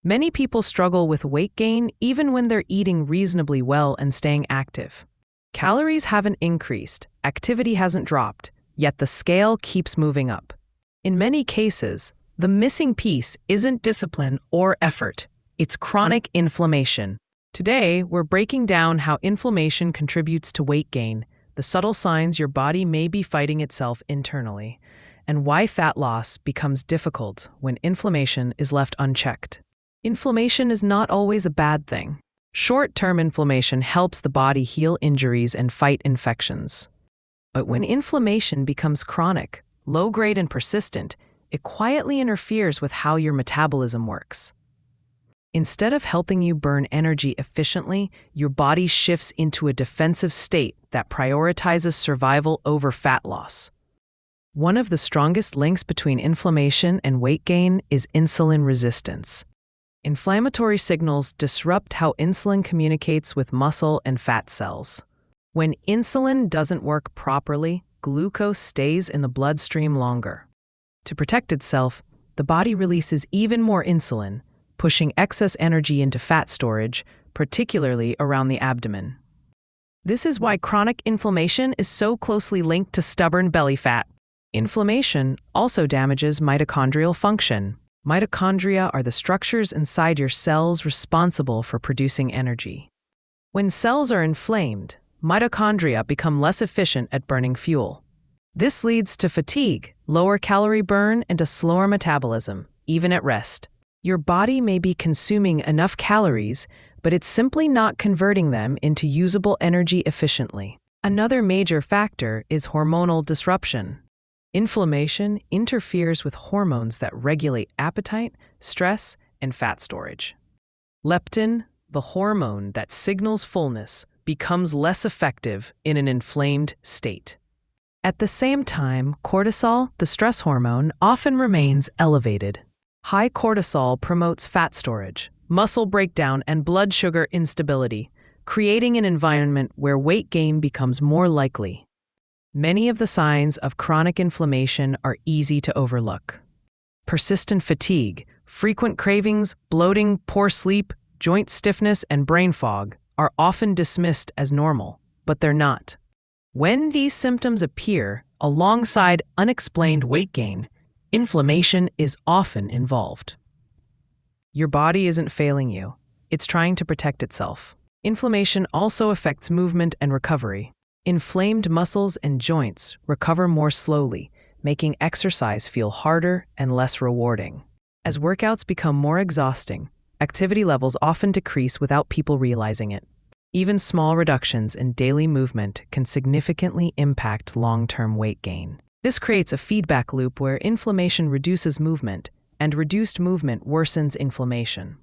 Many people struggle with weight gain even when they're eating reasonably well and staying active. Calories haven't increased, activity hasn't dropped, yet the scale keeps moving up. In many cases, the missing piece isn't discipline or effort, it's chronic inflammation. Today, we're breaking down how inflammation contributes to weight gain, the subtle signs your body may be fighting itself internally, and why fat loss becomes difficult when inflammation is left unchecked. Inflammation is not always a bad thing. Short-term inflammation helps the body heal injuries and fight infections. But when inflammation becomes chronic, low-grade and persistent, it quietly interferes with how your metabolism works. Instead of helping you burn energy efficiently, your body shifts into a defensive state that prioritizes survival over fat loss. One of the strongest links between inflammation and weight gain is insulin resistance. Inflammatory signals disrupt how insulin communicates with muscle and fat cells. When insulin doesn't work properly, glucose stays in the bloodstream longer. To protect itself, the body releases even more insulin, pushing excess energy into fat storage, particularly around the abdomen. This is why chronic inflammation is so closely linked to stubborn belly fat. Inflammation also damages mitochondrial function. Mitochondria are the structures inside your cells responsible for producing energy. When cells are inflamed, mitochondria become less efficient at burning fuel. This leads to fatigue, lower calorie burn, and a slower metabolism, even at rest. Your body may be consuming enough calories, but it's simply not converting them into usable energy efficiently. Another major factor is hormonal disruption. Inflammation interferes with hormones that regulate appetite, stress, and fat storage. Leptin, the hormone that signals fullness, becomes less effective in an inflamed state. At the same time, cortisol, the stress hormone, often remains elevated. High cortisol promotes fat storage, muscle breakdown, and blood sugar instability, creating an environment where weight gain becomes more likely. Many of the signs of chronic inflammation are easy to overlook. Persistent fatigue, frequent cravings, bloating, poor sleep, joint stiffness, and brain fog are often dismissed as normal, but they're not. When these symptoms appear alongside unexplained weight gain, inflammation is often involved. Your body isn't failing you. It's trying to protect itself. Inflammation also affects movement and recovery. Inflamed muscles and joints recover more slowly, making exercise feel harder and less rewarding. As workouts become more exhausting, activity levels often decrease without people realizing it. Even small reductions in daily movement can significantly impact long-term weight gain. This creates a feedback loop where inflammation reduces movement, and reduced movement worsens inflammation.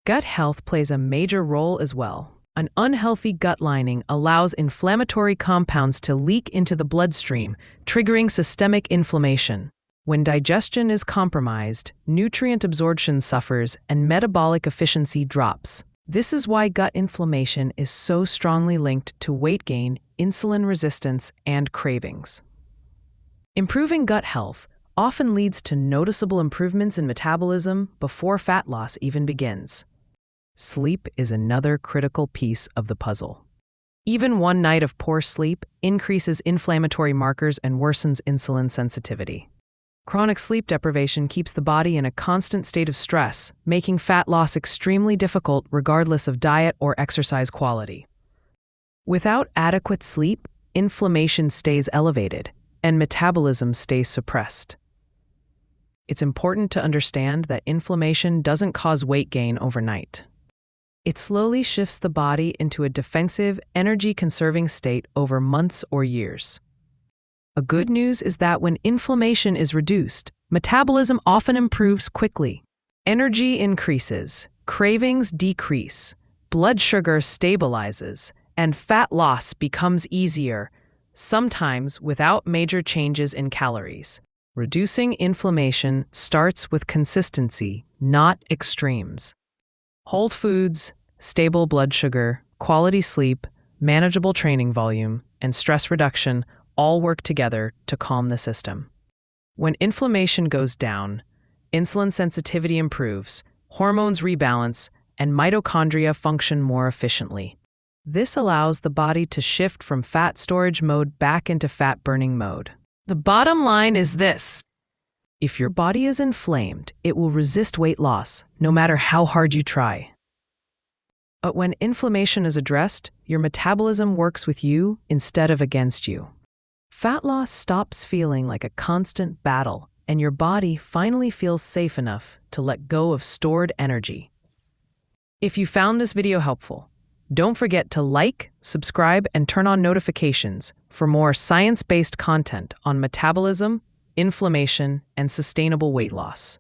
Gut health plays a major role as well. An unhealthy gut lining allows inflammatory compounds to leak into the bloodstream, triggering systemic inflammation. When digestion is compromised, nutrient absorption suffers and metabolic efficiency drops. This is why gut inflammation is so strongly linked to weight gain, insulin resistance, and cravings. Improving gut health often leads to noticeable improvements in metabolism before fat loss even begins. Sleep is another critical piece of the puzzle. Even one night of poor sleep increases inflammatory markers and worsens insulin sensitivity. Chronic sleep deprivation keeps the body in a constant state of stress, making fat loss extremely difficult regardless of diet or exercise quality. Without adequate sleep, inflammation stays elevated, and metabolism stays suppressed. It's important to understand that inflammation doesn't cause weight gain overnight. It slowly shifts the body into a defensive, energy-conserving state over months or years. A good news is that when inflammation is reduced, metabolism often improves quickly. Energy increases, cravings decrease, blood sugar stabilizes, and fat loss becomes easier, sometimes without major changes in calories. Reducing inflammation starts with consistency, not extremes. Whole foods, stable blood sugar, quality sleep, manageable training volume, and stress reduction all work together to calm the system. When inflammation goes down, insulin sensitivity improves, hormones rebalance, and mitochondria function more efficiently. This allows the body to shift from fat storage mode back into fat burning mode. The bottom line is this: if your body is inflamed, it will resist weight loss, no matter how hard you try. But when inflammation is addressed, your metabolism works with you instead of against you. Fat loss stops feeling like a constant battle, and your body finally feels safe enough to let go of stored energy. If you found this video helpful, don't forget to like, subscribe, and turn on notifications for more science-based content on metabolism, inflammation, and sustainable weight loss.